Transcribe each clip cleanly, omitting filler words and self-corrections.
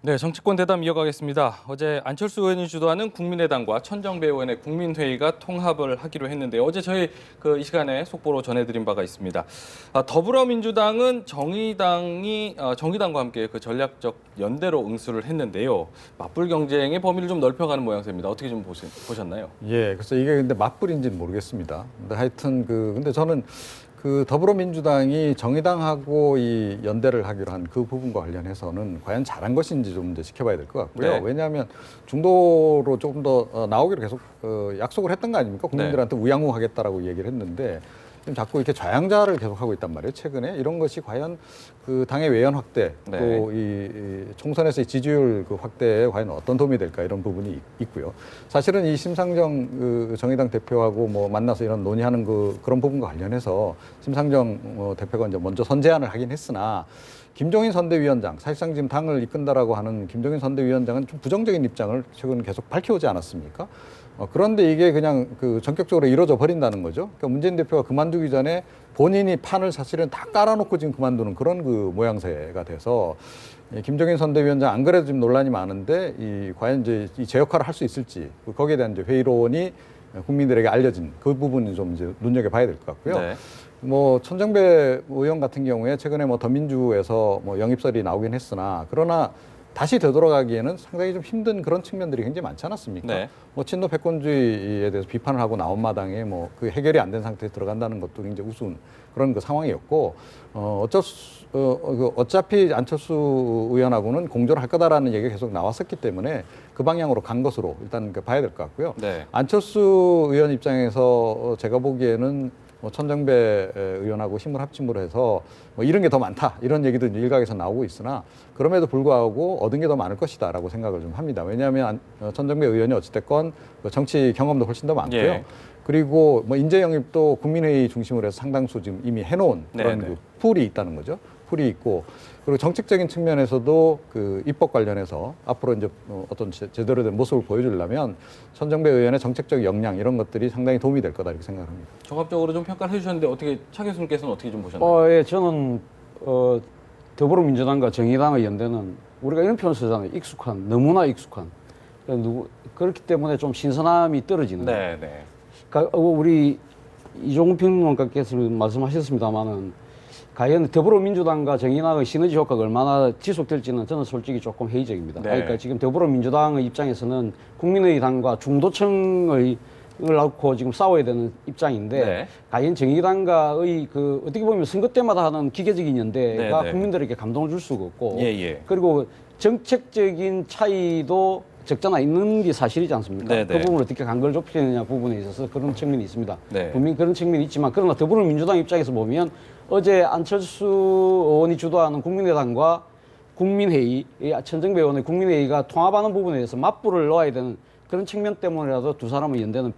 네, 정치권 대담 이어가겠습니다. 어제 안철수 의원이 주도하는 국민의당과 천정배 의원의 국민회의가 통합을 하기로 했는데요. 어제 저희 이 시간에 속보로 전해드린 바가 있습니다. 더불어민주당은 정의당과 함께 그 전략적 연대로 응수를 했는데요. 맞불 경쟁의 범위를 좀 넓혀가는 모양새입니다. 어떻게 좀 보셨나요? 예, 그래서 이게 근데 맞불인지는 모르겠습니다. 근데 하여튼 근데 저는 더불어민주당이 정의당하고 이 연대를 하기로 한 그 부분과 관련해서는 과연 잘한 것인지 좀 이제 지켜봐야 될 것 같고요. 네. 왜냐하면 중도로 조금 더 나오기로 계속 약속을 했던 거 아닙니까? 국민들한테 우양우하겠다라고 얘기를 했는데 지금 자꾸 이렇게 좌양자를 계속하고 있단 말이에요. 최근에 이런 것이 과연 그 당의 외연 확대 또 이 총선에서의 지지율 그 확대에 과연 어떤 도움이 될까 이런 부분이 있고요. 사실은 이 심상정 정의당 대표하고 뭐 만나서 이런 논의하는 그런 부분과 관련해서 심상정 대표가 이제 먼저 선제안을 하긴 했으나 김종인 선대위원장, 사실상 지금 당을 이끈다라고 하는 김종인 선대위원장은 좀 부정적인 입장을 최근 계속 밝혀오지 않았습니까? 그런데 이게 그냥 전격적으로 이루어져 버린다는 거죠. 그러니까 문재인 대표가 그만두기 전에 본인이 판을 사실은 다 깔아놓고 지금 그만두는 그런 모양새가 돼서 김종인 선대위원장 안 그래도 지금 논란이 많은데 과연 이제 제 역할을 할 수 있을지 거기에 대한 이제 회의론이 국민들에게 알려진 그 부분은 좀 이제 눈여겨봐야 될 것 같고요. 네. 뭐 천정배 의원 같은 경우에 최근에 뭐 더민주에서 뭐 영입설이 나오긴 했으나 그러나 다시 되돌아가기에는 상당히 좀 힘든 그런 측면들이 굉장히 많지 않았습니까? 네. 뭐 친노 패권주의에 대해서 비판을 하고 나온 마당에 뭐 그 해결이 안 된 상태에 들어간다는 것도 굉장히 우스운 그런 상황이었고 어차피 안철수 의원하고는 공조를 할 거다라는 얘기가 계속 나왔었기 때문에 그 방향으로 간 것으로 일단 봐야 될 것 같고요. 네. 안철수 의원 입장에서 제가 보기에는 뭐 천정배 의원하고 힘을 합침으로 해서 뭐 이런 게 더 많다 이런 얘기도 일각에서 나오고 있으나 그럼에도 불구하고 얻은 게 더 많을 것이다라고 생각을 좀 합니다. 왜냐하면 천정배 의원이 어찌됐건 정치 경험도 훨씬 더 많고요. 예. 그리고 뭐 인재 영입도 국민회의 중심으로 해서 상당수 지금 이미 해놓은 그런 네네. 풀이 있다는 거죠. 풀이 있고 그리고 정책적인 측면에서도 그 입법 관련해서 앞으로 이제 어떤 제대로 된 모습을 보여주려면 천정배 의원의 정책적 역량 이런 것들이 상당히 도움이 될 거다 이렇게 생각합니다. 종합적으로 좀 평가를 해주셨는데 어떻게 차 교수님께서는 어떻게 좀 보셨나요? 예, 저는 더불어민주당과 정의당의 연대는 우리가 이런 표현 쓰잖아요. 익숙한, 너무나 익숙한. 그렇기 때문에 좀 신선함이 떨어지는 거예요. 네, 네. 그러니까 우리 이종훈 평론가께서 말씀하셨습니다만은 과연 더불어민주당과 정의당의 시너지 효과가 얼마나 지속될지는 저는 솔직히 조금 회의적입니다. 네. 그러니까 지금 더불어민주당의 입장에서는 국민의당과 중도층을 놓고 지금 싸워야 되는 입장인데 네. 과연 정의당과의 어떻게 보면 선거 때마다 하는 기계적인 연대가 네, 네. 국민들에게 감동을 줄 수가 없고 예. 그리고 정책적인 차이도 적잖아 있는 게 사실이지 않습니까? 네, 네. 그 부분을 어떻게 간걸 좁히느냐 부분에 있어서 그런 측면이 있습니다. 네. 분명히 그런 측면이 있지만 그러나 더불어민주당 입장에서 보면 어제 안철수 의원이 주도하는 국민의당과 국민회의, 천정배 의원의 국민회의가 통합하는 부분에 대해서 맞불을 넣어야 되는 그런 측면 때문이라도 두 사람의 연대는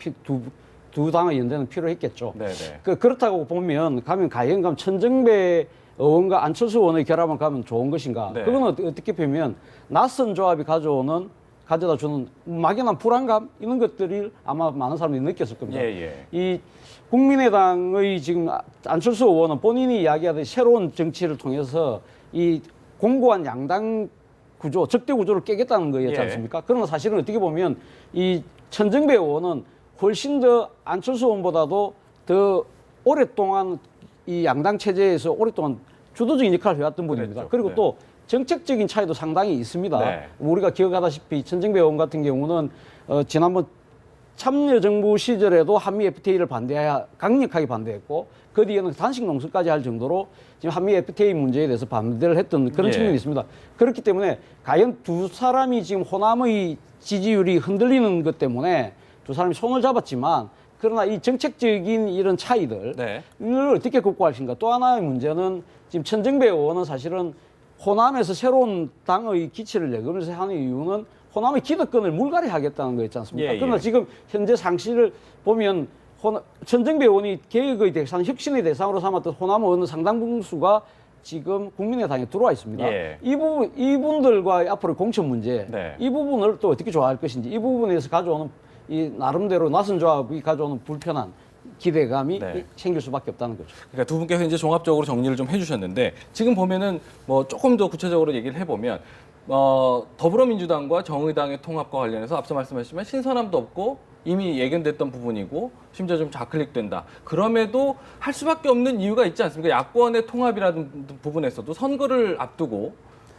두 당의 연대는 필요했겠죠. 네. 그렇다고 보면 과연 천정배 의원과 안철수 의원의 결합만 가면 좋은 것인가? 네. 그건 어떻게 보면 낯선 조합이 가져다 주는 막연한 불안감 이런 것들을 아마 많은 사람들이 느꼈을 겁니다. 예. 이 국민의당의 지금 안철수 의원은 본인이 이야기하듯이 새로운 정치를 통해서 이 공고한 양당 구조, 적대 구조를 깨겠다는 거였지 않습니까? 그러나 사실은 어떻게 보면 이 천정배 의원은 훨씬 더 안철수 의원보다도 더 오랫동안 이 양당 체제에서 오랫동안 주도적인 역할을 해왔던 분입니다. 그랬죠. 그리고 네. 또 정책적인 차이도 상당히 있습니다. 네. 우리가 기억하다시피 천정배 의원 같은 경우는 지난번 참여정부 시절에도 한미 FTA를 강력하게 반대했고 그 뒤에는 단식 농성까지 할 정도로 지금 한미 FTA 문제에 대해서 반대를 했던 그런 측면이 있습니다. 그렇기 때문에 과연 두 사람이 지금 호남의 지지율이 흔들리는 것 때문에 두 사람이 손을 잡았지만 그러나 이 정책적인 이런 차이들을 어떻게 극복할 것인가. 또 하나의 문제는 지금 천정배 의원은 사실은 호남에서 새로운 당의 기치를 내걸면서 하는 이유는 호남의 기득권을 물갈이 하겠다는 거였지 않습니까? 그러나 지금 현재 상실을 보면 천정배 의원이 개혁의 대상, 혁신의 대상으로 삼았던 호남 의원은 상당 부수가 지금 국민의당에 들어와 있습니다. 이분들과 앞으로 공천 문제, 이 부분을 또 어떻게 조화할 것인지 이 부분에서 가져오는 이 나름대로 낯선 조합이 가져오는 불편한 기대감이 생길 수밖에 없다는 거죠. 그러니까 두 분께서 이제 종합적으로 정리를 좀 해주셨는데 지금 보면은 뭐 조금 더 구체적으로 얘기를 해보면 더불어민주당과 정의당의 통합과 관련해서 앞서 말씀하셨지만 신선함도 없고 이미 예견됐던 부분이고 심지어 좀 좌클릭된다. 그럼에도 할 수밖에 없는 이유가 있지 않습니까? 야권의 통합이라는 부분에서도 선거를 앞두고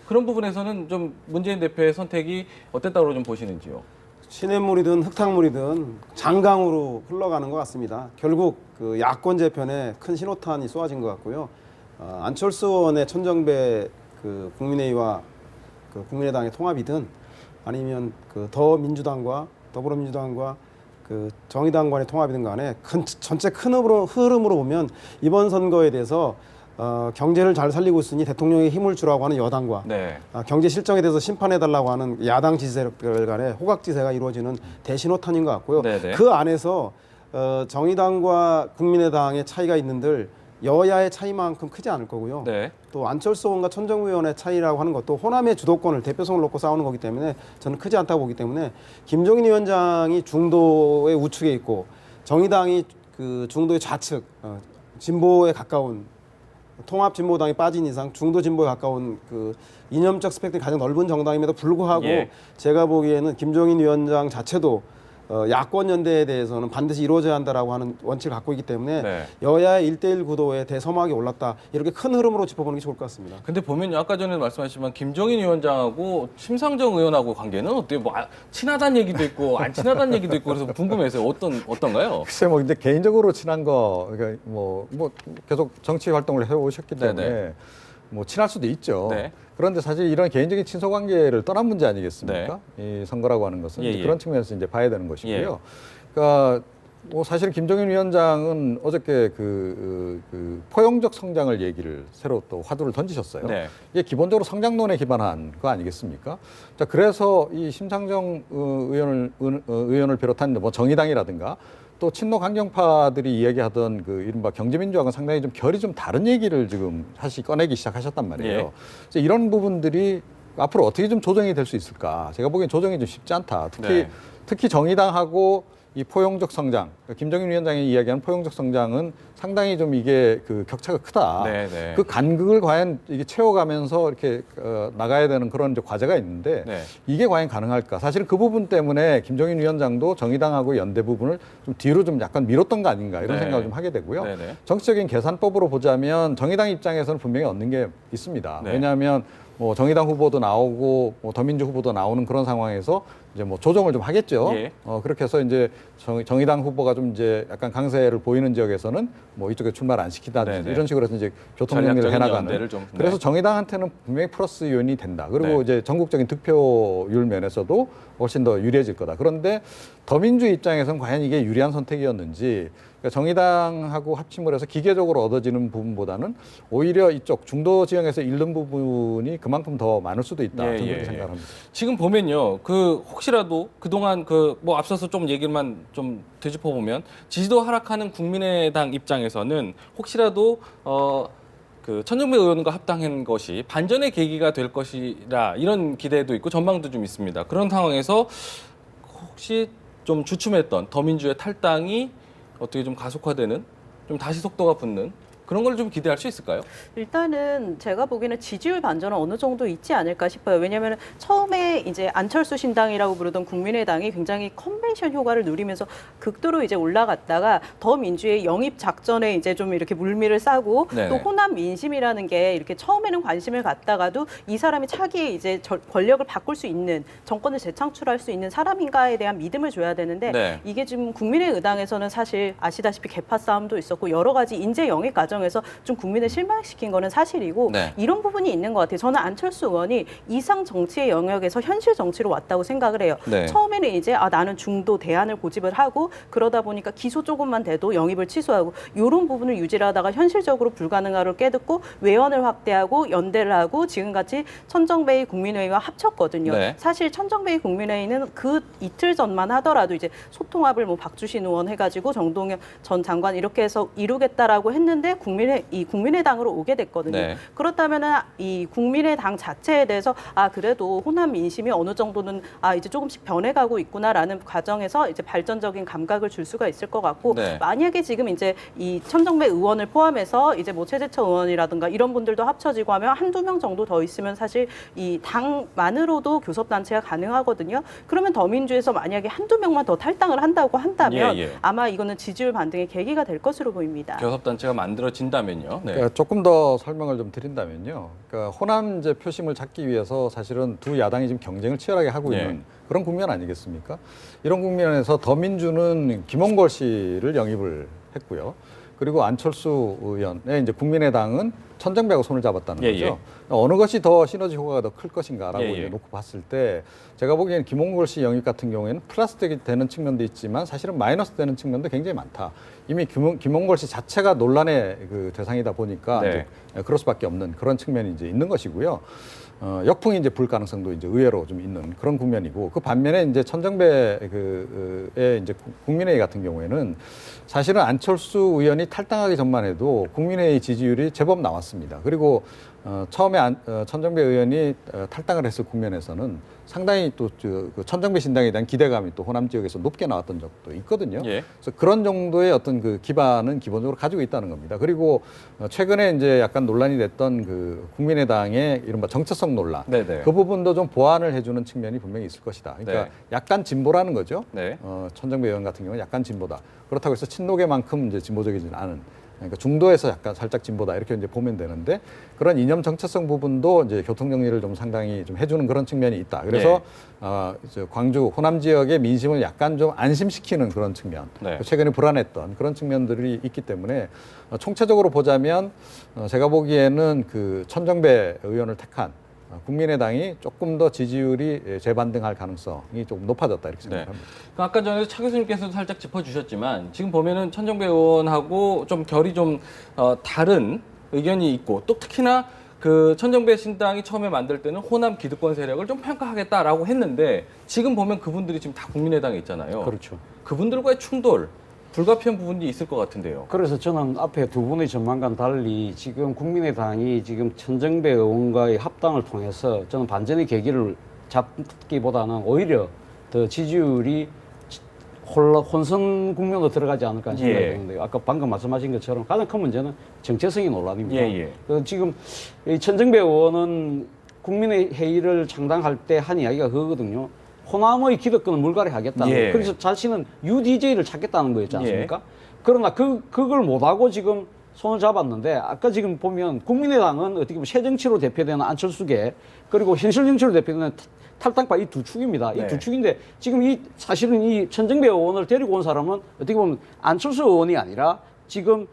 그런 부분에서는 좀 문재인 대표의 선택이 어땠다고 좀 보시는지요? 시냇물이든 흙탕물이든 장강으로 흘러가는 것 같습니다. 결국 그 야권 재편에 큰 신호탄이 쏘아진 것 같고요. 안철수 의원의 천정배 그 국민회의와 그 국민의당의 통합이든 아니면 그 더민주당과 더불어민주당과 그 정의당 간의 통합이든 간에 전체 큰 흐름으로 보면 이번 선거에 대해서 경제를 잘 살리고 있으니 대통령에 힘을 주라고 하는 여당과 네. 경제 실정에 대해서 심판해달라고 하는 야당 지지자들 간의 호각지세가 이루어지는 대신호탄인 것 같고요. 네네. 그 안에서 정의당과 국민의당의 차이가 있는들 여야의 차이만큼 크지 않을 거고요. 네. 또 안철수 의원과 천정배 의원의 차이라고 하는 것도 호남의 주도권을 대표성을 놓고 싸우는 거기 때문에 저는 크지 않다고 보기 때문에 김종인 위원장이 중도의 우측에 있고 정의당이 그 중도의 좌측 진보에 가까운 통합 진보당이 빠진 이상 중도 진보에 가까운 그 이념적 스펙트럼이 가장 넓은 정당임에도 불구하고 예. 제가 보기에는 김종인 위원장 자체도 야권 연대에 대해서는 반드시 이루어져야 한다라고 하는 원칙을 갖고 있기 때문에 네. 여야의 1대1 구도에 대서막이 올랐다. 이렇게 큰 흐름으로 짚어보는 게 좋을 것 같습니다. 근데 보면요, 아까 전에 말씀하셨지만 김종인 위원장하고 심상정 의원하고 관계는 어때요? 뭐 친하다는 얘기도 있고 안 친하다는 얘기도 있고 그래서 궁금해서요. 어떤가요? 글쎄 뭐 근데 개인적으로 친한 거 그러니까 뭐 계속 정치 활동을 해 오셨기 때문에 네네. 뭐 친할 수도 있죠. 네. 그런데 사실 이런 개인적인 친소 관계를 떠난 문제 아니겠습니까? 이 선거라고 하는 것은 예, 이제 예. 그런 측면에서 이제 봐야 되는 것이고요. 예. 그러니까 뭐 사실 김종인 위원장은 어저께 그 포용적 성장을 얘기를 새로 또 화두를 던지셨어요. 네. 이게 기본적으로 성장론에 기반한 거 아니겠습니까? 자, 그래서 이 심상정 의원을 비롯한 뭐 정의당이라든가 또 친노 강경파들이 이야기하던 그 이른바 경제민주화는 상당히 좀 결이 좀 다른 얘기를 지금 사실 꺼내기 시작하셨단 말이에요. 예. 그래서 이런 부분들이 앞으로 어떻게 좀 조정이 될 수 있을까? 제가 보기엔 조정이 좀 쉽지 않다. 네. 특히 정의당하고 이 포용적 성장, 김종인 위원장이 이야기하는 포용적 성장은 상당히 좀 이게 그 격차가 크다. 네, 네. 그 간극을 과연 이게 채워가면서 이렇게 나가야 되는 그런 이제 과제가 있는데 네. 이게 과연 가능할까? 사실은 그 부분 때문에 김종인 위원장도 정의당하고 연대 부분을 좀 뒤로 좀 약간 미뤘던 거 아닌가 이런 네. 생각을 좀 하게 되고요. 네, 네. 정치적인 계산법으로 보자면 정의당 입장에서는 분명히 얻는 게 있습니다. 네. 왜냐하면 뭐 정의당 후보도 나오고 뭐 더민주 후보도 나오는 그런 상황에서 이제 뭐 조정을 좀 하겠죠. 예. 그렇게 해서 이제 정의당 후보가 좀 이제 약간 강세를 보이는 지역에서는 뭐 이쪽에 출마를 안 시키다든지 네네. 이런 식으로 해서 이제 교통 정리를 전략적인 해나가는. 연대를 좀, 네. 그래서 정의당한테는 분명히 플러스 요인이 된다. 그리고 네. 이제 전국적인 득표율 면에서도 훨씬 더 유리해질 거다. 그런데 더민주 입장에서는 과연 이게 유리한 선택이었는지 그러니까 정의당하고 합침을 해서 기계적으로 얻어지는 부분보다는 오히려 이쪽 중도 지형에서 잃는 부분이 그만큼 더 많을 수도 있다. 예, 저는 예, 그렇게 예. 생각합니다. 지금 보면요, 그 혹시라도 그동안 그 뭐 앞서서 좀 얘기만 좀 되짚어 보면 지지도 하락하는 국민의당 입장에서는 혹시라도 그 천정배 의원과 합당한 것이 반전의 계기가 될 것이라 이런 기대도 있고 전망도 좀 있습니다. 그런 상황에서 혹시 좀 주춤했던 더민주의 탈당이 어떻게 좀 가속화되는, 좀 다시 속도가 붙는 그런 걸 좀 기대할 수 있을까요? 일단은 제가 보기에는 지지율 반전은 어느 정도 있지 않을까 싶어요. 왜냐하면 처음에 이제 안철수 신당이라고 부르던 국민의당이 굉장히 컨벤션 효과를 누리면서 극도로 이제 올라갔다가 더민주의 영입 작전에 이제 좀 이렇게 물미를 싸고 네네. 또 호남 민심이라는 게 이렇게 처음에는 관심을 갖다가도 이 사람이 차기에 이제 권력을 바꿀 수 있는, 정권을 재창출할 수 있는 사람인가에 대한 믿음을 줘야 되는데 네. 이게 지금 국민의당에서는 사실 아시다시피 계파 싸움도 있었고 여러 가지 인재 영입 과정에서 좀 국민을 실망시킨 거는 사실이고 네. 이런 부분이 있는 것 같아요. 저는 안철수 의원이 이상 정치의 영역에서 현실 정치로 왔다고 생각을 해요. 네. 처음에는 이제 나는 중도 대안을 고집을 하고 그러다 보니까 기소 조금만 돼도 영입을 취소하고 이런 부분을 유지를 하다가 현실적으로 불가능하를 깨닫고 외연을 확대하고 연대를 하고 지금같이 천정배의 국민회의와 합쳤거든요. 네. 사실 천정배의 국민회의는 그 이틀 전만 하더라도 이제 소통합을 뭐 박주신 의원 해가지고 정동영 전 장관 이렇게 해서 이루겠다라고 했는데 국민의당으로 오게 됐거든요. 네. 그렇다면은 이 국민의당 자체에 대해서 그래도 호남 민심이 어느 정도는 이제 조금씩 변해가고 있구나라는 과정에서 이제 발전적인 감각을 줄 수가 있을 것 같고 네. 만약에 지금 이제 이 천정배 의원을 포함해서 이제 뭐 최재천 의원이라든가 이런 분들도 합쳐지고 하면 한두 명 정도 더 있으면 사실 이 당만으로도 교섭단체가 가능하거든요. 그러면 더민주에서 만약에 한두 명만 더 탈당을 한다고 한다면 예, 예. 아마 이거는 지지율 반등의 계기가 될 것으로 보입니다. 교섭단체가 만들어진다면요. 네. 그러니까 조금 더 설명을 좀 드린다면요. 그러니까 호남제 표심을 찾기 위해서 사실은 두 야당이 지금 경쟁을 치열하게 하고 있는 네. 그런 국면 아니겠습니까? 이런 국면에서 더민주는 김홍걸 씨를 영입을 했고요. 그리고 안철수 의원의 이제 국민의당은 천정배하고 손을 잡았다는 예, 거죠. 예. 어느 것이 더 시너지 효과가 더 클 것인가라고 예, 예. 이제 놓고 봤을 때 제가 보기에는 김홍걸 씨 영입 같은 경우에는 플러스 되는 측면도 있지만 사실은 마이너스 되는 측면도 굉장히 많다. 이미 김홍걸 씨 자체가 논란의 그 대상이다 보니까 네. 이제 그럴 수밖에 없는 그런 측면이 이제 있는 것이고요. 역풍이 이제 불 가능성도 이제 의외로 좀 있는 그런 국면이고 그 반면에 이제 천정배의 이제 국민회의 같은 경우에는 사실은 안철수 의원이 탈당하기 전만 해도 국민회의 지지율이 제법 나왔습니다. 그리고 처음에 천정배 의원이 탈당을 했을 국면에서는 상당히 또 그 천정배 신당에 대한 기대감이 또 호남 지역에서 높게 나왔던 적도 있거든요. 예. 그래서 그런 정도의 어떤 그 기반은 기본적으로 가지고 있다는 겁니다. 그리고 최근에 이제 약간 논란이 됐던 그 국민의당의 이른바 정체성 논란, 네네. 그 부분도 좀 보완을 해주는 측면이 분명히 있을 것이다. 그러니까 네. 약간 진보라는 거죠. 네. 천정배 의원 같은 경우는 약간 진보다. 그렇다고 해서 친노계만큼 이제 진보적이지는 않은. 그러니까 중도에서 약간 살짝 진보다 이렇게 이제 보면 되는데 그런 이념 정체성 부분도 이제 교통 정리를 좀 상당히 좀 해주는 그런 측면이 있다. 그래서 이제 광주 호남 지역의 민심을 약간 좀 안심시키는 그런 측면, 네. 최근에 불안했던 그런 측면들이 있기 때문에 총체적으로 보자면 제가 보기에는 그 천정배 의원을 택한 국민의당이 조금 더 지지율이 재반등할 가능성이 조금 높아졌다 이렇게 생각합니다. 그 아까 전에 차 교수님께서도 살짝 짚어주셨지만 지금 보면은 천정배 의원하고 좀 결이 좀 다른 의견이 있고 또 특히나 그 천정배 신당이 처음에 만들 때는 호남 기득권 세력을 좀 평가하겠다라고 했는데 지금 보면 그분들이 지금 다 국민의당에 있잖아요. 그렇죠. 그분들과의 충돌, 불가피한 부분이 있을 것 같은데요. 그래서 저는 앞에 두 분의 전망과는 달리 지금 국민의당이 지금 천정배 의원과의 합당을 통해서 저는 반전의 계기를 잡기보다는 오히려 더 지지율이 혼선 국면으로 들어가지 않을까 생각이 드는데요. 아까 방금 말씀하신 것처럼 가장 큰 문제는 정체성의 논란입니다. 그래서 지금 이 천정배 의원은 국민의회의를 창당할 때 한 이야기가 그거거든요. 호남의 기득권을 물갈이하겠다는 거예요. 그래서 자신은 UDJ를 찾겠다는 거였지 않습니까? 그러나 그걸 못하고 지금 손을 잡았는데 아까 지금 보면 국민의당은 어떻게 보면 새정치로 대표되는 안철수계 그리고 현실정치로 대표되는 탈당파 이 두 축입니다. 이 두 축인데 지금 사실은 이 천정배 의원을 데리고 온 사람은 어떻게 보면 안철수 의원이 아니라 지금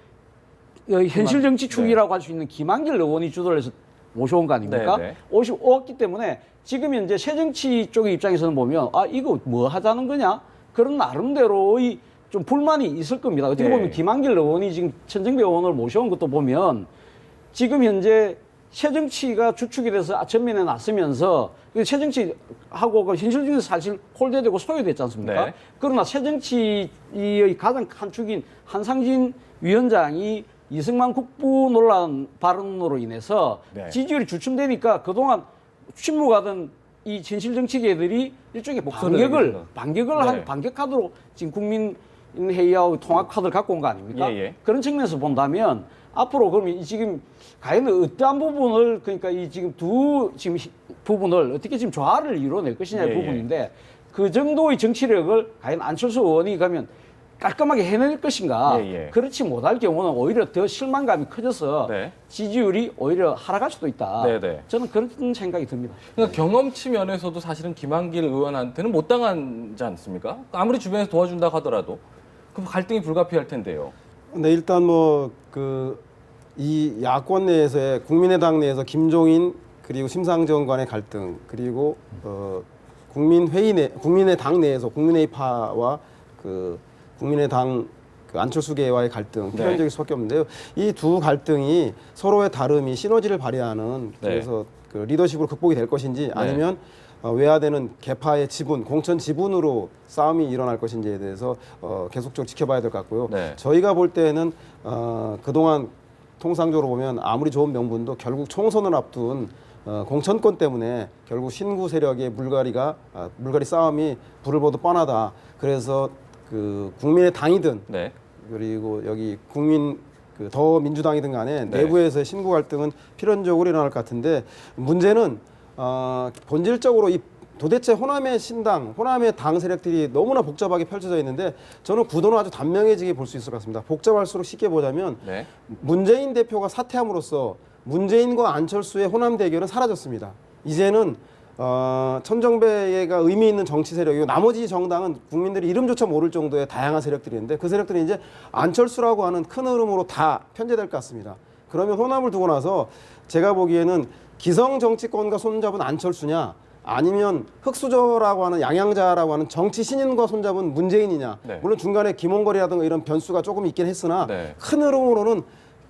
현실정치 축이라고 할 수 있는 김한길 의원이 주도를 해서 모셔온 거 아닙니까? 오왔기 때문에 지금 현재 새정치 쪽의 입장에서는 보면 이거 뭐 하자는 거냐? 그런 나름대로의 좀 불만이 있을 겁니다. 어떻게 보면 김한길 의원이 지금 천정배 의원을 모셔온 것도 보면 지금 현재 새정치가 주축이 돼서 전면에 나서면서 새정치하고 그 현실중에서 사실 홀대되고 소외됐지 않습니까? 그러나 새정치의 가장 한 축인 한상진 위원장이 이승만 국부 논란 발언으로 인해서 지지율이 주춤되니까 그동안 침묵하던 이 진실정치계들이 일종의 반격을 한 반격 카드로 지금 국민회의하고 통합 카드를 갖고 온 거 아닙니까? 그런 측면에서 본다면 앞으로 그러면 지금 과연 어떠한 부분을 그러니까 이 지금 지금 부분을 어떻게 지금 조화를 이뤄낼 것이냐의 부분인데 그 정도의 정치력을 과연 안철수 의원이 가면 깔끔하게 해낼 것인가? 그렇지 못할 경우는 오히려 더 실망감이 커져서 지지율이 오히려 하락할 수도 있다. 저는 그런 생각이 듭니다. 그러니까 경험치 면에서도 사실은 김한길 의원한테는 못 당하지 않습니까? 아무리 주변에서 도와준다고 하더라도 그 갈등이 불가피할 텐데요. 네, 일단 이 야권 내에서의 국민의당 내에서 김종인 그리고 심상정 간의 갈등 그리고 국민의당 내에서 국민의파와 국민의당 안철수계와의 갈등 필연적일 수밖에 없는데요. 이 두 갈등이 서로의 다름이 시너지를 발휘하는 그래서 그 리더십으로 극복이 될 것인지 아니면 외화되는 개파의 지분, 공천 지분으로 싸움이 일어날 것인지에 대해서 계속적으로 지켜봐야 될 것 같고요. 저희가 볼 때는 그동안 통상적으로 보면 아무리 좋은 명분도 결국 총선을 앞둔 공천권 때문에 결국 신구 세력의 물갈이 싸움이 불을 보듯 뻔하다. 그래서 그 국민의 당이든 네. 그리고 여기 더 민주당이든 간에 네. 내부에서의 신구 갈등은 필연적으로 일어날 것 같은데 문제는 본질적으로 도대체 호남의 신당, 호남의 당 세력들이 너무나 복잡하게 펼쳐져 있는데 저는 구도는 아주 단명해지게 볼 수 있을 것 같습니다. 복잡할수록 쉽게 보자면 네. 문재인 대표가 사퇴함으로써 문재인과 안철수의 호남 대결은 사라졌습니다. 이제는 천정배가 의미 있는 정치 세력이고 나머지 정당은 국민들이 이름조차 모를 정도의 다양한 세력들이 있는데 그 세력들이 이제 안철수라고 하는 큰 흐름으로 다 편제될 것 같습니다. 그러면 호남을 두고 나서 제가 보기에는 기성 정치권과 손잡은 안철수냐 아니면 흑수저라고 하는 양양자라고 하는 정치 신인과 손잡은 문재인이냐. 네. 물론 중간에 김홍걸이라든가 이런 변수가 조금 있긴 했으나 네. 큰 흐름으로는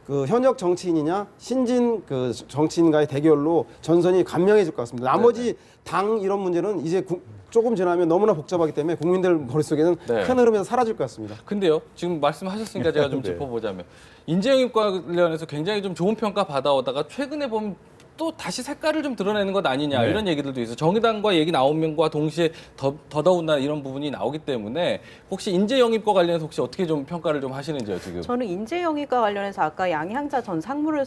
그 현역 정치인이냐 신진 그 정치인과의 대결로 전선이 간명해질 것 같습니다. 나머지 당 이런 문제는 이제 조금 지나면 너무나 복잡하기 때문에 국민들 머릿속에는 네. 큰 흐름에서 사라질 것 같습니다. 근데요, 지금 말씀하셨으니까 제가 좀 네. 짚어보자면 인재영입 관련해서 굉장히 좀 좋은 평가 받아오다가 최근에 보면 또 다시 색깔을 좀 드러내는 것 아니냐 네. 이런 얘기들도 있어요. 정의당과 얘기 나온 면과 동시에 더더군다나 이런 부분이 나오기 때문에 혹시 인재 영입과 관련해서 혹시 어떻게 좀 평가를 좀 하시는지요 지금? 저는 인재 영입과 관련해서 아까 양향자 전 상무를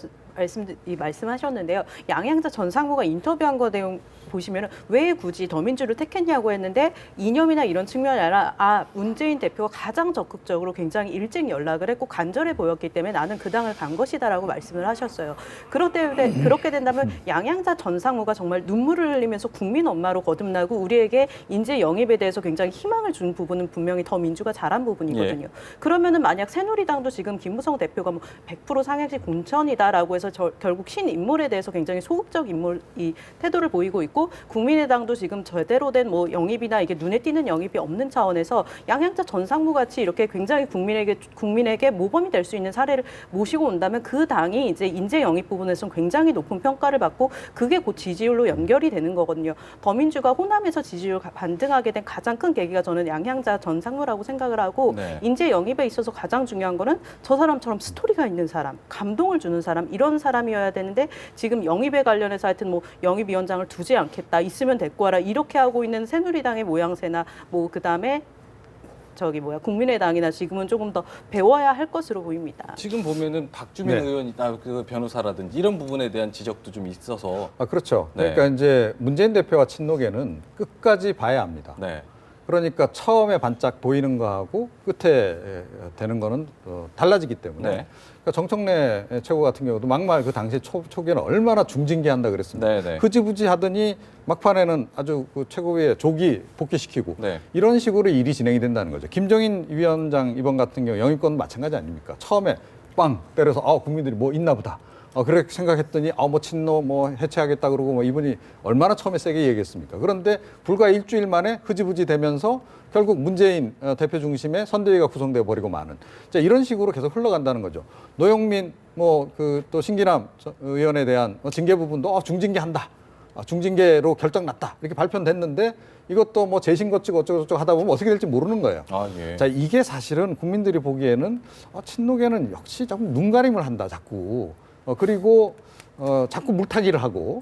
말씀하셨는데요. 양향자 전 상무가 인터뷰한 거 내용 보시면은 왜 굳이 더민주를 택했냐고 했는데 이념이나 이런 측면이 아니라 문재인 대표가 가장 적극적으로 굉장히 일찍 연락을 했고 간절해 보였기 때문에 나는 그 당을 간 것이다라고 말씀을 하셨어요. 그렇게 된다면 양향자 전 상무가 정말 눈물을 흘리면서 국민 엄마로 거듭나고 우리에게 인재 영입에 대해서 굉장히 희망을 준 부분은 분명히 더민주가 잘한 부분이거든요. 그러면은 만약 새누리당도 지금 김무성 대표가 뭐 100% 상향식 공천이다라고 해서 결국 신인물에 대해서 굉장히 소극적 이 태도를 보이고 있고 국민의당도 지금 제대로 된 뭐 영입이나 이게 눈에 띄는 영입이 없는 차원에서 양향자 전 상무 같이 이렇게 굉장히 국민에게 모범이 될 수 있는 사례를 모시고 온다면 그 당이 이제 인재 영입 부분에서는 굉장히 높은 평가를 받고 그게 곧 지지율로 연결이 되는 거거든요. 더민주가 호남에서 지지율 반등하게 된 가장 큰 계기가 저는 양향자 전 상무라고 생각을 하고 네. 인재 영입에 있어서 가장 중요한 거는 저 사람처럼 스토리가 있는 사람, 감동을 주는 사람 이런 사람이어야 되는데 지금 영입에 관련해서 하여튼 뭐 영입위원장을 두지 않겠다 있으면 데리고 와라 이렇게 하고 있는 새누리당의 모양새나 뭐 그다음에 국민의당이나 지금은 조금 더 배워야 할 것으로 보입니다. 지금 보면은 박주민 네. 의원이나 그 변호사라든지 이런 부분에 대한 지적도 좀 있어서 그렇죠. 네. 그러니까 이제 문재인 대표와 친노계는 끝까지 봐야 합니다. 네. 그러니까 처음에 반짝 보이는 거하고 끝에 되는 거는 달라지기 때문에 네. 그러니까 정청래 최고 같은 경우도 막말 그 당시 초기에는 얼마나 중징계한다 그랬습니다. 네, 네. 흐지부지 하더니 막판에는 아주 그 최고위에 조기 복귀시키고 네. 이런 식으로 일이 진행이 된다는 거죠. 김정인 위원장 이번 같은 경우 영입권 마찬가지 아닙니까? 처음에 빵 때려서 국민들이 뭐 있나 보다. 그렇게 생각했더니 뭐 친노 뭐 해체하겠다 그러고 뭐 이분이 얼마나 처음에 세게 얘기했습니까? 그런데 불과 일주일 만에 흐지부지 되면서 결국 문재인 대표 중심의 선대위가 구성돼 버리고 마는 이런 식으로 계속 흘러간다는 거죠. 노영민 또 신기남 의원에 대한 징계 부분도 중징계한다. 중징계로 결정 났다. 이렇게 발표됐는데 이것도 뭐 재심 거치고 어쩌고저쩌고 하다 보면 어떻게 될지 모르는 거예요. 예. 자, 이게 사실은 국민들이 보기에는 친노계는 역시 자꾸 눈가림을 한다. 자꾸. 그리고 자꾸 물타기를 하고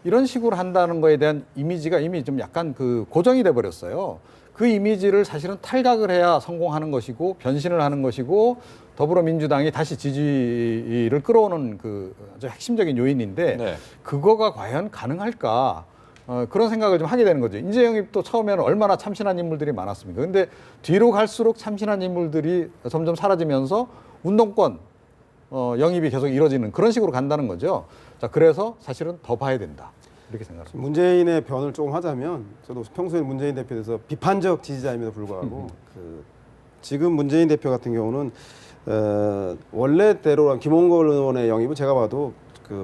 이런 식으로 한다는 거에 대한 이미지가 이미 좀 약간 고정이 돼 버렸어요. 그 이미지를 사실은 탈각을 해야 성공하는 것이고 변신을 하는 것이고 더불어민주당이 다시 지지를 끌어오는 아주 핵심적인 요인인데 네. 그거가 과연 가능할까? 그런 생각을 좀 하게 되는 거죠. 인재 영입도 처음에는 얼마나 참신한 인물들이 많았습니까? 근데 뒤로 갈수록 참신한 인물들이 점점 사라지면서 운동권 영입이 계속 이루어지는 그런 식으로 간다는 거죠. 자, 그래서 사실은 더 봐야 된다. 이렇게 생각합니다. 문재인의 변을 조금 하자면 저도 평소에 문재인 대표에 대해서 비판적 지지자임에도 불구하고 지금 문재인 대표 같은 경우는 원래대로 김홍걸 의원의 영입은 제가 봐도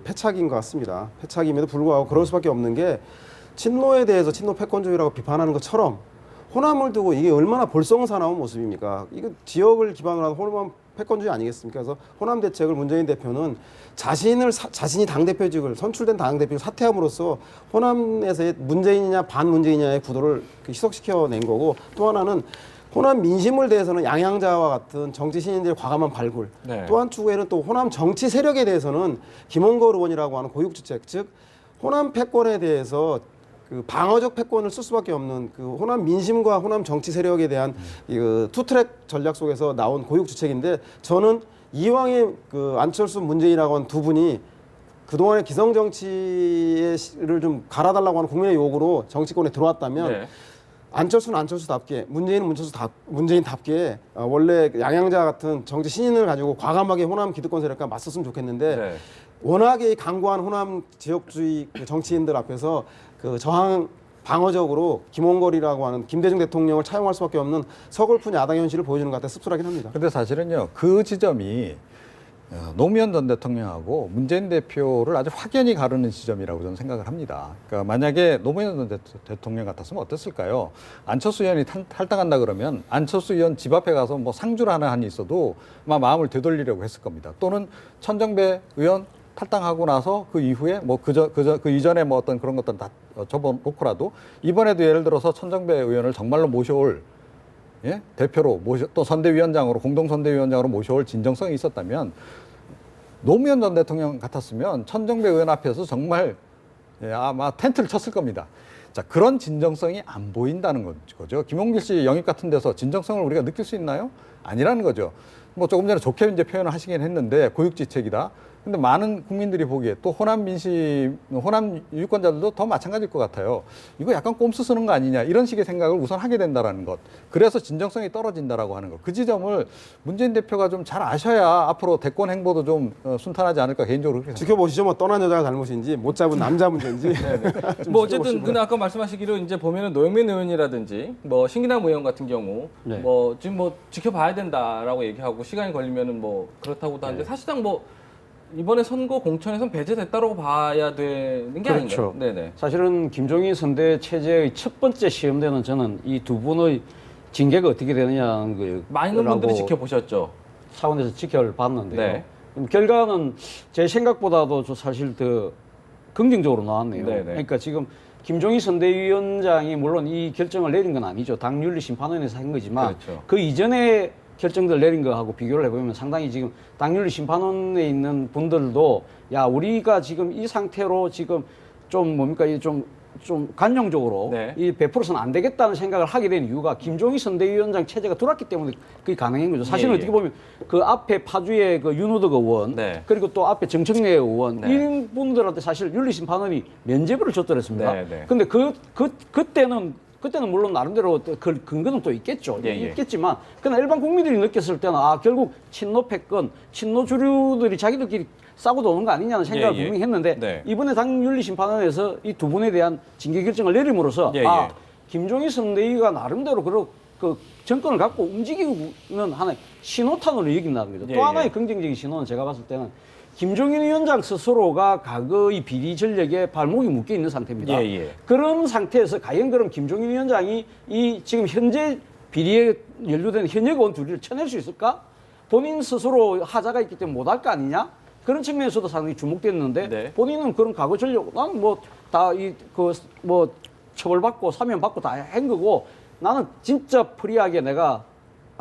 패착인 것 같습니다. 패착임에도 불구하고 그럴 수밖에 없는 게 친노에 대해서 친노 패권주의라고 비판하는 것처럼 호남을 두고 이게 얼마나 볼썽사나운 모습입니까? 이거 지역을 기반으로 한 호남 패권주의 아니겠습니까? 그래서 호남 대책을 문재인 대표는 자신이 당대표직을 선출된 당대표를 사퇴함으로써 호남에서의 문재인이냐 반문재인이냐의 구도를 희석시켜낸 거고 또 하나는 호남 민심을 대해서는 양양자와 같은 정치 신인들의 과감한 발굴. 네. 또 한 축에는 또 호남 정치 세력에 대해서는 김홍걸 의원이라고 하는 고육주책, 즉 호남 패권에 대해서 그 방어적 패권을 쓸 수밖에 없는 그 호남 민심과 호남 정치 세력에 대한 그 투트랙 전략 속에서 나온 고육주책인데, 저는 이왕의 그 안철수 문재인이라고 하는 두 분이 그동안의 기성 정치를 좀 갈아달라고 하는 국민의 요구로 정치권에 들어왔다면 네. 안철수는 안철수답게, 문재인은 문재인답게 원래 양양자 같은 정치 신인을 가지고 과감하게 호남 기득권 세력과 맞섰으면 좋겠는데 네. 워낙에 강고한 호남 지역주의 그 정치인들 앞에서 그 저항 방어적으로 김홍걸이라고 하는 김대중 대통령을 차용할 수밖에 없는 서글픈 야당 현실을 보여주는 것 같아 씁쓸하긴 합니다. 근데 사실은요, 그 지점이 노무현 전 대통령하고 문재인 대표를 아주 확연히 가르는 지점이라고 저는 생각을 합니다. 그러니까 만약에 노무현 전 대통령 같았으면 어땠을까요? 안철수 의원이 탈당한다 그러면 안철수 의원 집 앞에 가서 뭐 상주를 하나 한이 있어도 아마 마음을 되돌리려고 했을 겁니다. 또는 천정배 의원 탈당하고 나서 그 이후에 뭐 그 이전에 뭐 어떤 그런 것들 다 접어놓고라도 이번에도 예를 들어서 천정배 의원을 정말로 모셔올 대표로 또 선대위원장으로 공동선대위원장으로 모셔올 진정성이 있었다면 노무현 전 대통령 같았으면 천정배 의원 앞에서 정말 아마 텐트를 쳤을 겁니다. 자, 그런 진정성이 안 보인다는 거죠. 김용길 씨 영입 같은 데서 진정성을 우리가 느낄 수 있나요? 아니라는 거죠. 뭐 조금 전에 좋게 이제 표현을 하시긴 했는데 고육지책이다. 근데 많은 국민들이 보기에 또 호남 민심, 호남 유권자들도 더 마찬가지일 것 같아요. 이거 약간 꼼수 쓰는 거 아니냐 이런 식의 생각을 우선 하게 된다라는 것. 그래서 진정성이 떨어진다라고 하는 것. 그 지점을 문재인 대표가 좀 잘 아셔야 앞으로 대권 행보도 좀 순탄하지 않을까 개인적으로 그렇게 생각합니다. 지켜보시죠. 뭐 떠난 여자가 잘못인지 못 잡은 남자 문제인지. 좀 뭐 어쨌든 지켜보시고요. 근데 아까 말씀하시기로 이제 보면은 노영민 의원이라든지 뭐 신기남 의원 같은 경우 네. 뭐 지금 뭐 지켜봐야 된다라고 얘기하고 시간이 걸리면은 뭐 그렇다고도 하는데 사실상 뭐 이번에 선거 공천에선 배제됐다고 봐야 되는 게 그렇죠. 아닌가요? 네네. 사실은 김종인 선대 체제의 첫 번째 시험대는 저는 이 두 분의 징계가 어떻게 되느냐는 그 많은 분들이 지켜보셨죠. 차원에서 지켜봤는데요. 네. 결과는 제 생각보다도 사실 더 긍정적으로 나왔네요. 네네. 그러니까 지금 김종인 선대위원장이 물론 이 결정을 내린 건 아니죠. 당윤리심판원에서 한 거지만 그렇죠. 그 이전에 결정들 내린 거하고 비교를 해보면 상당히 지금 당윤리심판원에 있는 분들도 야 우리가 지금 이 상태로 지금 좀 뭡니까 좀 관용적으로 네. 이 100%는 안 되겠다는 생각을 하게 된 이유가 김종희 선대위원장 체제가 들어왔기 때문에 그게 가능한 거죠. 사실은 예, 예. 어떻게 보면 그 앞에 파주의 그 윤호덕 의원 네. 그리고 또 앞에 정청래 의원 네. 이런 분들한테 사실 윤리심판원이 면죄부를 줬더랬습니다. 네, 네. 근데 그때는 물론 나름대로 그 근거는 또 있겠죠. 예, 예. 있겠지만 그러나 일반 국민들이 느꼈을 때는 아 결국 친노 패권, 친노 주류들이 자기들끼리 싸고 도는 거 아니냐는 생각을 예, 예. 분명히 했는데 네. 이번에 당윤리심판원에서 이 두 분에 대한 징계 결정을 내림으로써 예, 아 예. 김종희 선대위가 나름대로 그 정권을 갖고 움직이는 하나의 신호탄으로 여긴다는 거죠. 예, 또 하나의 예. 긍정적인 신호는 제가 봤을 때는 김종인 위원장 스스로가 과거의 비리 전력에 발목이 묶여 있는 상태입니다. 예, 예. 그런 상태에서 과연 그럼 김종인 위원장이 이 지금 현재 비리에 연루된 현역 의원 둘을 쳐낼 수 있을까? 본인 스스로 하자가 있기 때문에 못할 거 아니냐? 그런 측면에서도 상당히 주목됐는데 네. 본인은 그런 과거 전력 나는 뭐 다 뭐 처벌받고 사면받고 다 한 거고 나는 진짜 프리하게 내가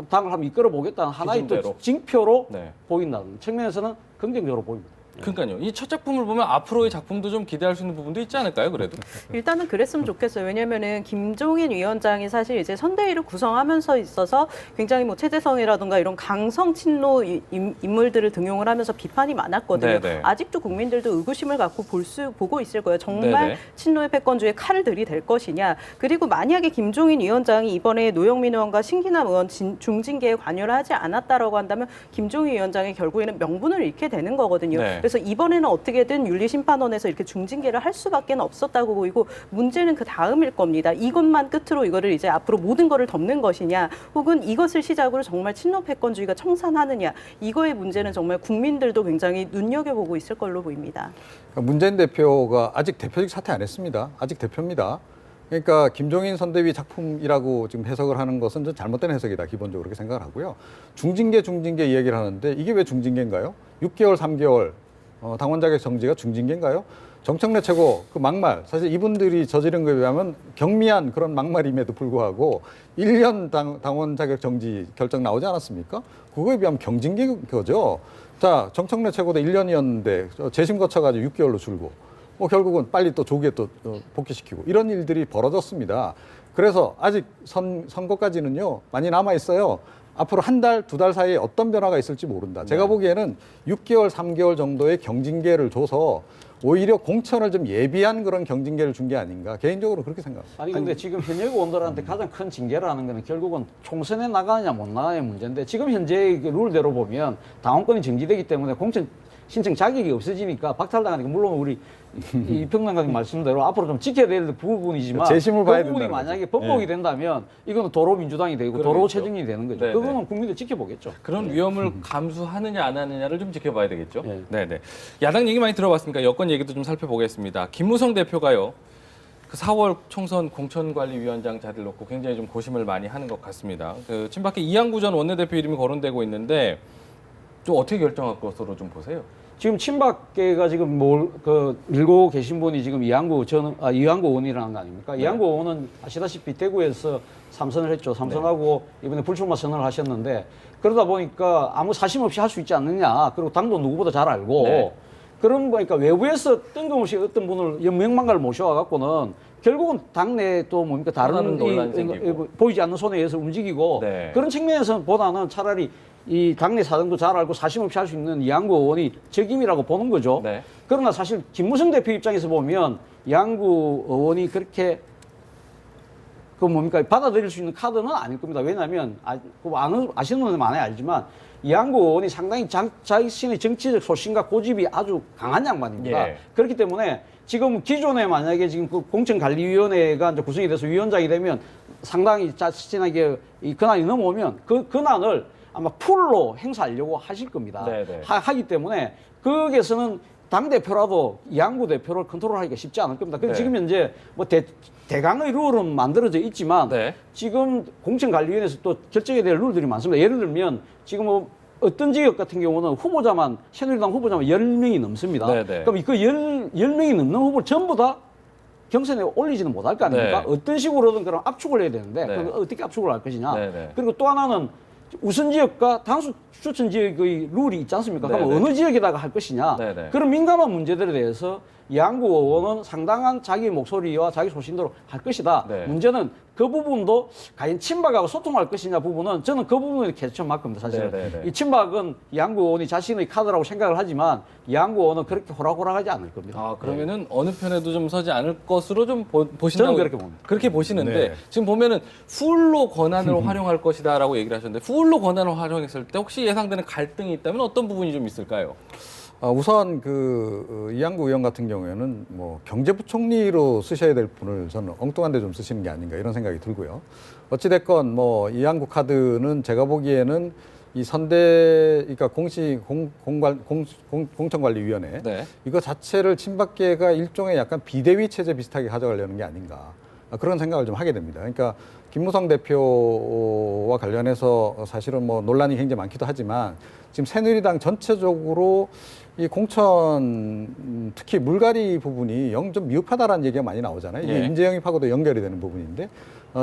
당을 한번 이끌어 보겠다는 하나의 기준대로. 또 징표로 네. 보인다는 측면에서는 긍정적으로 보입니다. 그러니까요. 이 첫 작품을 보면 앞으로의 작품도 좀 기대할 수 있는 부분도 있지 않을까요? 그래도. 일단은 그랬으면 좋겠어요. 왜냐면은 김종인 위원장이 사실 이제 선대위를 구성하면서 있어서 굉장히 뭐 최재성이라든가 이런 강성 친노 인물들을 등용을 하면서 비판이 많았거든요. 네네. 아직도 국민들도 의구심을 갖고 보고 있을 거예요. 정말 네네. 친노의 패권주의 칼을 들이댈 것이냐. 그리고 만약에 김종인 위원장이 이번에 노영민 의원과 신기남 의원 중징계에 관여를 하지 않았다라고 한다면 김종인 위원장이 결국에는 명분을 잃게 되는 거거든요. 네. 그래서 이번에는 어떻게든 윤리심판원에서 이렇게 중징계를 할 수밖에 없었다고 보이고 문제는 그 다음일 겁니다. 이것만 끝으로 이거를 이제 앞으로 모든 거를 덮는 것이냐 혹은 이것을 시작으로 정말 친노 패권주의가 청산하느냐 이거의 문제는 정말 국민들도 굉장히 눈여겨보고 있을 걸로 보입니다. 문재인 대표가 아직 대표직 사퇴 안 했습니다. 아직 대표입니다. 그러니까 김종인 선대위 작품이라고 지금 해석을 하는 것은 좀 잘못된 해석이다. 기본적으로 그렇게 생각을 하고요. 중징계 이야기를 하는데 이게 왜 중징계인가요? 6개월, 3개월 당원 자격 정지가 중징계인가요? 정청래 최고 그 막말 사실 이분들이 저지른 거에 비하면 경미한 그런 막말임에도 불구하고 1년 당원 자격 정지 결정 나오지 않았습니까? 그거에 비하면 경징계 거죠. 자, 정청래 최고도 1년이었는데 재심 거쳐가지고 6개월로 줄고 결국은 빨리 또 조기에 또 복귀시키고 이런 일들이 벌어졌습니다. 그래서 아직 선거까지는요 많이 남아 있어요. 앞으로 한 달, 두 달 사이에 어떤 변화가 있을지 모른다. 제가 보기에는 6개월, 3개월 정도의 경징계를 줘서 오히려 공천을 좀 예비한 그런 경징계를 준 게 아닌가. 개인적으로 그렇게 생각합니다. 아니 근데 지금 현역 의원들한테 가장 큰 징계라는 거는 결국은 총선에 나가느냐 못 나가느냐의 문제인데 지금 현재의 그 룰대로 보면 당원권이 정지되기 때문에 공천 신청 자격이 없어지니까 박탈당하니까 물론 우리 이평론가님 말씀대로 앞으로 좀 지켜야 될 부분이지만 재심을 그 봐야 부분이 된다는 만약에 거죠. 법복이 예. 된다면 이거는 도로 민주당이 되고 그러겠죠. 도로 체증이 되는 거죠. 네네. 그거는 국민들 지켜보겠죠. 그런 위험을 감수하느냐 안 하느냐를 좀 지켜봐야 되겠죠. 예. 네네. 야당 얘기 많이 들어봤으니까 여권 얘기도 좀 살펴보겠습니다. 김무성 대표가요. 그 4월 총선 공천관리위원장 자리를 놓고 굉장히 좀 고심을 많이 하는 것 같습니다. 그 친박계 이양구 전 원내대표 이름이 거론되고 있는데 좀 어떻게 결정할 것으로 좀 보세요? 지금 친박계가 지금 밀고 계신 분이 지금 이양구 의원이라는 거 아닙니까? 네. 이양구 의원은 아시다시피 대구에서 3선을 했죠. 3선하고 이번에 불출마 선언을 하셨는데 그러다 보니까 아무 사심 없이 할 수 있지 않느냐. 그리고 당도 누구보다 잘 알고 네. 그런 거니까 외부에서 뜬금없이 어떤 분을 명망가를 모셔와 갖고는 결국은 당내 또 뭡니까 다른 논란 생기고. 보이지 않는 손에 의해서 움직이고 네. 그런 측면에서 보다는 차라리 이 당내 사정도 잘 알고 사심 없이 할 수 있는 이양구 의원이 적임이라고 보는 거죠. 네. 그러나 사실 김무성 대표 입장에서 보면 이양구 의원이 그렇게 받아들일 수 있는 카드는 아닐 겁니다. 왜냐하면 아시는 분들 많이 알지만 이양구 의원이 상당히 자신의 정치적 소신과 고집이 아주 강한 양반입니다. 예. 그렇기 때문에 지금 기존에 만약에 지금 그 공천관리위원회가 이제 구성이 돼서 위원장이 되면 상당히 자신에게 이 권한이 넘어오면 그 권한을 아마 풀로 행사하려고 하실 겁니다. 네네. 하기 때문에 거기에서는 당대표라도 이양구 대표를 컨트롤하기가 쉽지 않을 겁니다. 근데 네. 지금 현재 대강의 룰은 만들어져 있지만 네. 지금 공천관리위원회에서 또 결정해야 될 룰들이 많습니다. 예를 들면 지금 어떤 지역 같은 경우는 새누리당 후보자만 10명이 넘습니다. 네네. 그럼 그 10명이 넘는 후보를 전부 다 경선에 올리지는 못할 거 아닙니까? 네. 어떤 식으로든 그럼 압축을 해야 되는데 네. 그럼 어떻게 압축을 할 것이냐. 네네. 그리고 또 하나는 우선 지역과 단수 추천 지역의 룰이 있지 않습니까? 그럼 네네. 어느 지역에다가 할 것이냐. 네네. 그런 민감한 문제들에 대해서 이양구 의원은 상당한 자기 목소리와 자기 소신대로 할 것이다. 네. 문제는 그 부분도 과연 친박하고 소통할 것이냐 부분은 저는 그 부분에 개천할 겁니다. 사실은. 네네네. 이 친박은 이양구 의원이 자신의 카드라고 생각을 하지만 이양구 의원은 그렇게 호락호락하지 않을 겁니다. 아, 그러면은 어느 편에도 좀 서지 않을 것으로 좀 보신다고 저는 그렇게 봅니다. 그렇게 보시는데 네. 지금 보면은 풀로 권한을 활용할 것이다라고 얘기를 하셨는데 풀로 권한을 활용했을 때 혹시 예상되는 갈등이 있다면 어떤 부분이 좀 있을까요? 우선 이양구 의원 같은 경우에는 경제부총리로 쓰셔야 될 분을 저는 엉뚱한데 좀 쓰시는 게 아닌가 이런 생각이 들고요. 어찌됐건 이양구 카드는 제가 보기에는 이 그러니까 공천관리위원회 네. 이거 자체를 친박계가 일종의 약간 비대위 체제 비슷하게 가져가려는 게 아닌가 그런 생각을 좀 하게 됩니다. 그러니까 김무성 대표와 관련해서 사실은 논란이 굉장히 많기도 하지만 지금 새누리당 전체적으로 이 공천 특히 물갈이 부분이 좀 미흡하다라는 얘기가 많이 나오잖아요. 이게 예. 인재영입하고도 연결이 되는 부분인데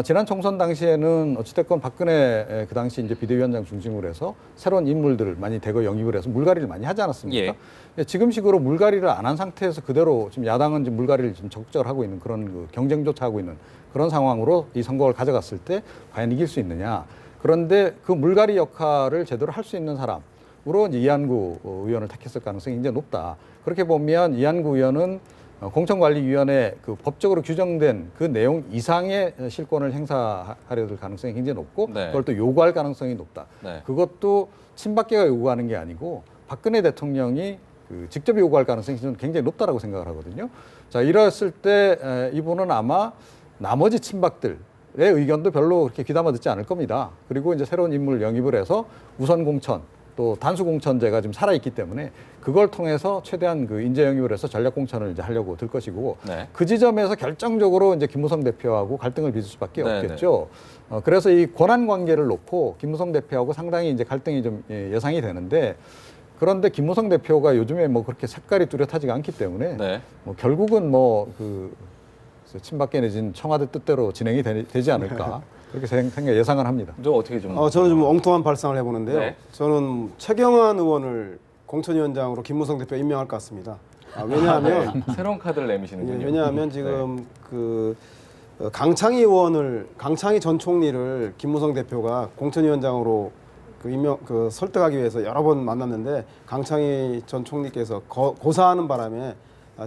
지난 총선 당시에는 어찌됐건 박근혜 그 당시 이제 비대위원장 중심으로 해서 새로운 인물들을 많이 대거 영입을 해서 물갈이를 많이 하지 않았습니까? 예. 지금식으로 물갈이를 안 한 상태에서 그대로 지금 야당은 지금 물갈이를 좀 적극적으로 하고 있는 그런 경쟁조차 하고 있는 그런 상황으로 이 선거를 가져갔을 때 과연 이길 수 있느냐. 그런데 그 물갈이 역할을 제대로 할 수 있는 사람으로 이제 이한구 의원을 택했을 가능성이 굉장히 높다. 그렇게 보면 이한구 의원은 공천관리위원회 그 법적으로 규정된 그 내용 이상의 실권을 행사하려 될 가능성이 굉장히 높고 네. 그걸 또 요구할 가능성이 높다. 네. 그것도 친박계가 요구하는 게 아니고 박근혜 대통령이 직접 요구할 가능성이 저는 굉장히 높다라고 생각을 하거든요. 자, 이랬을 때 이분은 아마 나머지 친박들의 의견도 별로 그렇게 귀담아 듣지 않을 겁니다. 그리고 이제 새로운 인물을 영입을 해서 우선 공천 또 단수 공천제가 지금 살아있기 때문에 그걸 통해서 최대한 인재 영입을 해서 전략 공천을 이제 하려고 들 것이고 네. 그 지점에서 결정적으로 이제 김무성 대표하고 갈등을 빚을 수밖에 네, 없겠죠. 그래서 이 권한 관계를 놓고 김무성 대표하고 상당히 이제 갈등이 좀 예상이 되는데 그런데 김무성 대표가 요즘에 뭐 그렇게 색깔이 뚜렷하지가 않기 때문에 네. 뭐 결국은 뭐 그 친박계 내진 청와대 뜻대로 진행이 되지 않을까 그렇게 예상을 합니다. 저 어떻게 좀 저는 좀 엉뚱한 발상을 해보는데요. 네. 저는 최경환 의원을 공천위원장으로 김무성 대표 임명할 것 같습니다. 왜냐하면 새로운 카드를 내미시는군요. 왜냐하면 지금 그 강창희 전 총리를 김무성 대표가 공천위원장으로 설득하기 위해서 여러 번 만났는데 강창희 전 총리께서 고사하는 바람에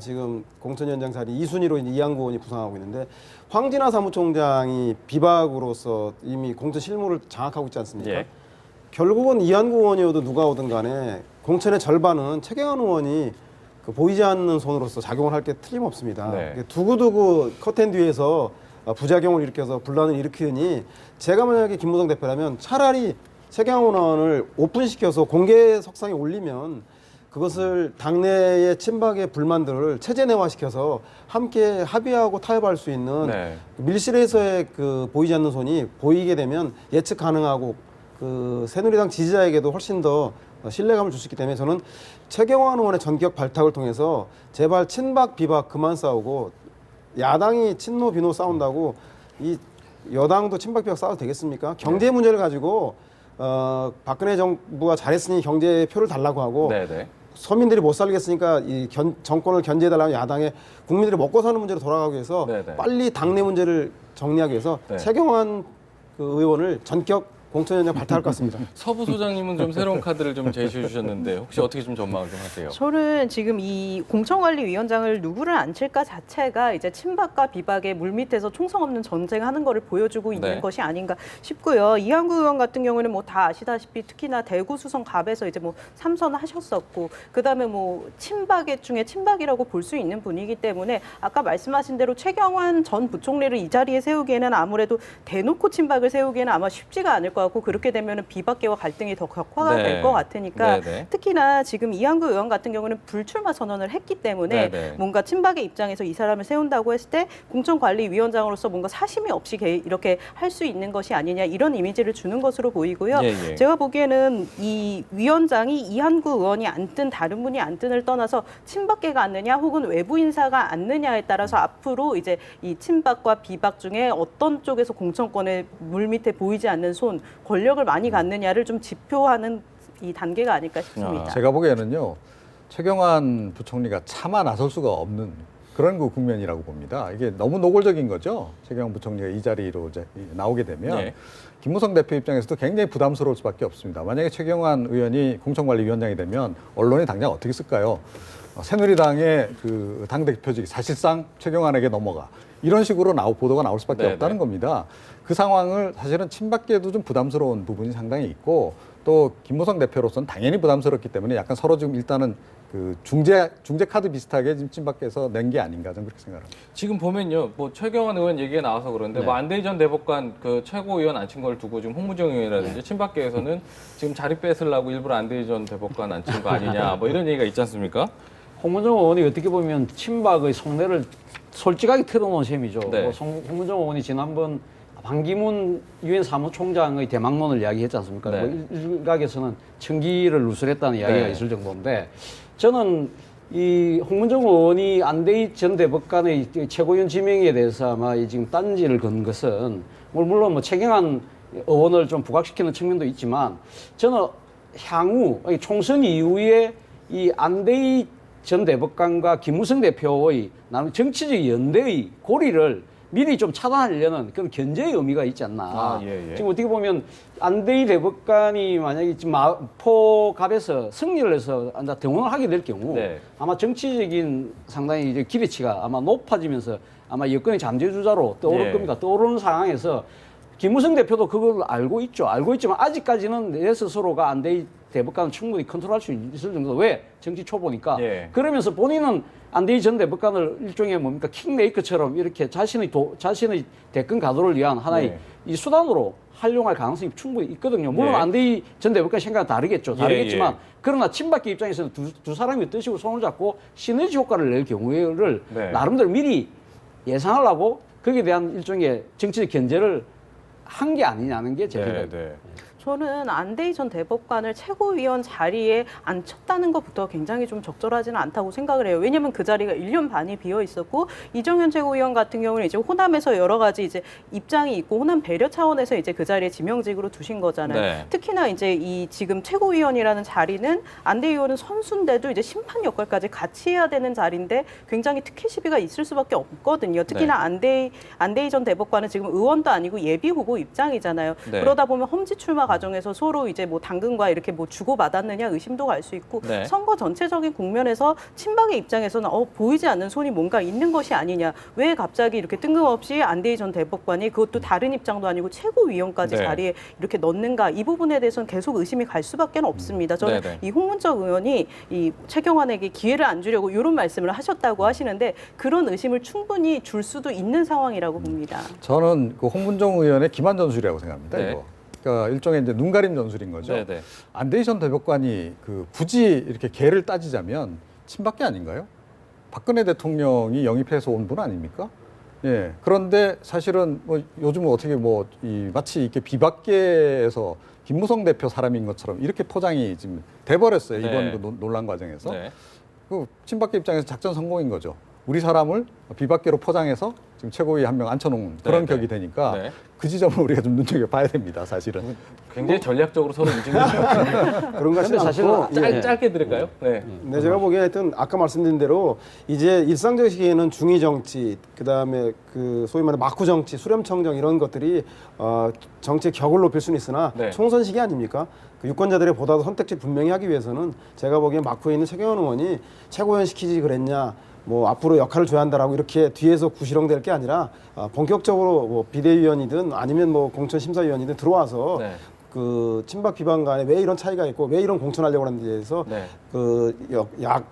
지금 공천위원장 자리 2순위로 이한구 의원이 부상하고 있는데 황진화 사무총장이 비박으로서 이미 공천 실무를 장악하고 있지 않습니까? 예. 결국은 이한구 의원이어도 누가 오든 간에 공천의 절반은 최경환 의원이 보이지 않는 손으로서 작용을 할 게 틀림없습니다. 네. 두고두고 커튼 뒤에서 부작용을 일으켜서 분란을 일으키니 제가 만약에 김무성 대표라면 차라리 최경환 의원을 오픈시켜서 공개 석상에 올리면 그것을 당내의 친박의 불만들을 체제내화시켜서 함께 합의하고 타협할 수 있는 네. 밀실에서의 보이지 않는 손이 보이게 되면 예측 가능하고 새누리당 지지자에게도 훨씬 더 신뢰감을 줄 수 있기 때문에 저는 최경환 의원의 전격 발탁을 통해서 제발 친박 비박 그만 싸우고 야당이 친노 비노 싸운다고 이 여당도 친박 비박 싸워도 되겠습니까? 경제 문제를 가지고 박근혜 정부가 잘했으니 경제 표를 달라고 하고 네네. 서민들이 못 살겠으니까 정권을 견제해달라는 야당의 국민들이 먹고 사는 문제로 돌아가기 위해서 네네. 빨리 당내 문제를 정리하기 위해서 네. 최경환 의원을 전격 공천위원장 발탁할 것 같습니다. 서부 소장님은 좀 새로운 카드를 좀 제시해 주셨는데 혹시 어떻게 좀 전망을 좀 하세요? 저는 지금 이 공천관리위원장을 누구를 앉힐까 자체가 이제 친박과 비박의 물밑에서 총성 없는 전쟁하는 거를 보여주고 있는 네. 것이 아닌가 싶고요. 이한구 의원 같은 경우는 뭐 다 아시다시피 특히나 대구 수성 갑에서 이제 뭐 3선 하셨었고 그다음에 뭐 친박의 중에 친박이라고 볼 수 있는 분이기 때문에 아까 말씀하신 대로 최경환 전 부총리를 이 자리에 세우기에는 아무래도 대놓고 친박을 세우기에는 아마 쉽지가 않을 것 같고 그렇게 되면 비박계와 갈등이 더 격화가 네. 될 것 같으니까 네네. 특히나 지금 이한구 의원 같은 경우는 불출마 선언을 했기 때문에 네네. 뭔가 친박의 입장에서 이 사람을 세운다고 했을 때 공천관리위원장으로서 뭔가 사심이 없이 이렇게 할 수 있는 것이 아니냐 이런 이미지를 주는 것으로 보이고요. 예, 예. 제가 보기에는 이 위원장이 이한구 의원이 앉든 다른 분이 앉든을 떠나서 친박계가 앉느냐 혹은 외부 인사가 앉느냐에 따라서 앞으로 이제 이 친박과 비박 중에 어떤 쪽에서 공천권에 물밑에 보이지 않는 손 권력을 많이 갖느냐를 좀 지표하는 이 단계가 아닐까 싶습니다. 제가 보기에는요 최경환 부총리가 차마 나설 수가 없는 그런 국면이라고 봅니다. 이게 너무 노골적인 거죠. 최경환 부총리가 이 자리로 이제 나오게 되면 네. 김무성 대표 입장에서도 굉장히 부담스러울 수밖에 없습니다. 만약에 최경환 의원이 공천관리위원장이 되면 언론이 당장 어떻게 쓸까요? 새누리당의 그 당대표직이 사실상 최경환에게 넘어가 이런 식으로 보도가 나올 수밖에 네네. 없다는 겁니다. 그 상황을 사실은 친박계도 좀 부담스러운 부분이 상당히 있고 또 김무성 대표로서는 당연히 부담스럽기 때문에 약간 서로 지금 일단은 그 중재 카드 비슷하게 지금 친박계에서 낸 게 아닌가 저는 그렇게 생각합니다. 지금 보면요, 뭐 최경환 의원 얘기가 나와서 그런데 네. 뭐 안대희 전 대법관 그 최고위원 앉힌 걸 두고 지금 홍무정 의원이라든지 친박계에서는 지금 자리 뺏으려고 일부러 안대희 전 대법관 앉힌 거 아니냐, 뭐 이런 얘기가 있지 않습니까? 홍문정 의원이 어떻게 보면 친박의 속내를 솔직하게 털어놓은 셈이죠. 네. 뭐 홍문정 의원이 지난번 반기문 유엔 사무총장의 대망론을 이야기했지 않습니까? 네. 뭐 일각에서는 청기를 누설했다는 이야기가 네. 있을 정도인데 저는 이 홍문정 의원이 안대희 전 대법관의 최고위원 지명에 대해서 아마 지금 딴지를 건 것은 물론 뭐 최경환 의원을 좀 부각시키는 측면도 있지만 저는 향후 총선 이후에 이 안대희 전 대법관과 김무성 대표의 나는 정치적 연대의 고리를 미리 좀 차단하려는 그런 견제의 의미가 있지 않나. 예. 지금 어떻게 보면 안대희 대법관이 만약에 지금 마포갑에서 승리를 해서 등원을 하게 될 경우 네. 아마 정치적인 상당히 이제 기대치가 아마 높아지면서 아마 여권의 잠재주자로 떠오를 예. 겁니다. 떠오르는 상황에서 김무성 대표도 그걸 알고 있죠. 알고 있지만 아직까지는 내 스스로가 안대희 대법관은 충분히 컨트롤할 수 있을 정도. 왜? 정치 초보니까. 예. 그러면서 본인은 안대희 전 대법관을 일종의 뭡니까 킹메이커처럼 이렇게 자신의 대권 가도를 위한 하나의 네. 이 수단으로 활용할 가능성이 충분히 있거든요. 물론 예. 안대희 전 대법관 생각은 다르겠죠. 다르겠지만 예. 그러나 친박계 입장에서는 두 사람이 뜻이고 손을 잡고 시너지 효과를 낼 경우를 네. 나름대로 미리 예상하려고 거기에 대한 일종의 정치적 견제를 한 게 아니냐는 게 제 생각입니다. 네. 저는 안대희 전 대법관을 최고위원 자리에 앉혔다는 것부터 굉장히 좀 적절하지는 않다고 생각을 해요. 왜냐하면 그 자리가 1년 반이 비어 있었고 이정현 최고위원 같은 경우는 이제 호남에서 여러 가지 이제 입장이 있고 호남 배려 차원에서 이제 그 자리에 지명직으로 두신 거잖아요. 네. 특히나 이제 이 지금 최고위원이라는 자리는 안대희 의원은 선수인데도 이제 심판 역할까지 같이 해야 되는 자리인데 굉장히 특혜 시비가 있을 수밖에 없거든요. 특히나 안대희 전 대법관은 지금 의원도 아니고 예비 후보 입장이잖아요. 네. 그러다 보면 험지 출마 과정에서 서로 이제 뭐 당근과 이렇게 뭐 주고 받았느냐 의심도 갈 수 있고 네. 선거 전체적인 국면에서 친박의 입장에서는 보이지 않는 손이 뭔가 있는 것이 아니냐. 왜 갑자기 이렇게 뜬금없이 안대희 전 대법관이 그것도 다른 입장도 아니고 최고위원까지 네. 자리에 이렇게 넣는가 이 부분에 대해서는 계속 의심이 갈 수밖에 없습니다. 저는 네네. 이 홍문적 의원이 이 최경환에게 기회를 안 주려고 이런 말씀을 하셨다고 하시는데 그런 의심을 충분히 줄 수도 있는 상황이라고 봅니다. 저는 그 홍문종 의원의 기만 전술이라고 생각합니다. 네. 이거. 그러니까 일종의 이제 눈가림 전술인 거죠. 네네. 안대희 전 대법관이 그 굳이 이렇게 개를 따지자면 친박계 아닌가요? 박근혜 대통령이 영입해서 온 분 아닙니까? 예. 그런데 사실은 뭐 요즘은 어떻게 뭐 이 마치 이렇게 비박계에서 김무성 대표 사람인 것처럼 이렇게 포장이 지금 돼버렸어요. 네. 이번 그 논란 과정에서. 네. 그 친박계 입장에서 작전 성공인 거죠. 우리 사람을 비박계로 포장해서 지금 최고위 한 명 앉혀놓은 그런 네, 격이 되니까 네. 그 지점을 우리가 좀 눈여겨봐야 됩니다. 사실은. 굉장히 전략적으로 서로 움직이는 것 같은데. 그런 것 같지는 사실은 않고 짧게 들을까요? 네. 네, 제가 보기에 하여튼 아까 말씀드린 대로 이제 일상적 시기에는 중의 정치, 그다음에 그 소위 말하는 막후 정치, 수렴청정 이런 것들이 정치의 격을 높일 수는 있으나 네. 총선 시기 아닙니까? 그 유권자들의 보다도 선택지 분명히 하기 위해서는 제가 보기엔 막후에 있는 최경환 의원이 최고위원 시키지 그랬냐, 뭐 앞으로 역할을 줘야 한다라고 이렇게 뒤에서 구시렁댈 게 아니라 본격적으로 뭐 비대위원이든 아니면 뭐 공천 심사위원이든 들어와서 네. 그 친박 비박 간에 왜 이런 차이가 있고 왜 이런 공천하려고 하는지에 대해서 네. 그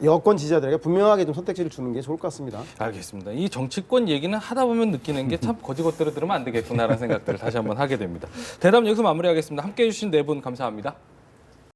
여권 지지자들에게 분명하게 좀 선택지를 주는 게 좋을 것 같습니다. 알겠습니다. 이 정치권 얘기는 하다 보면 느끼는 게 참 거지것대로 들으면 안 되겠구나라는 생각들을 다시 한번 하게 됩니다. 대담 여기서 마무리하겠습니다. 함께해 주신 네 분 감사합니다.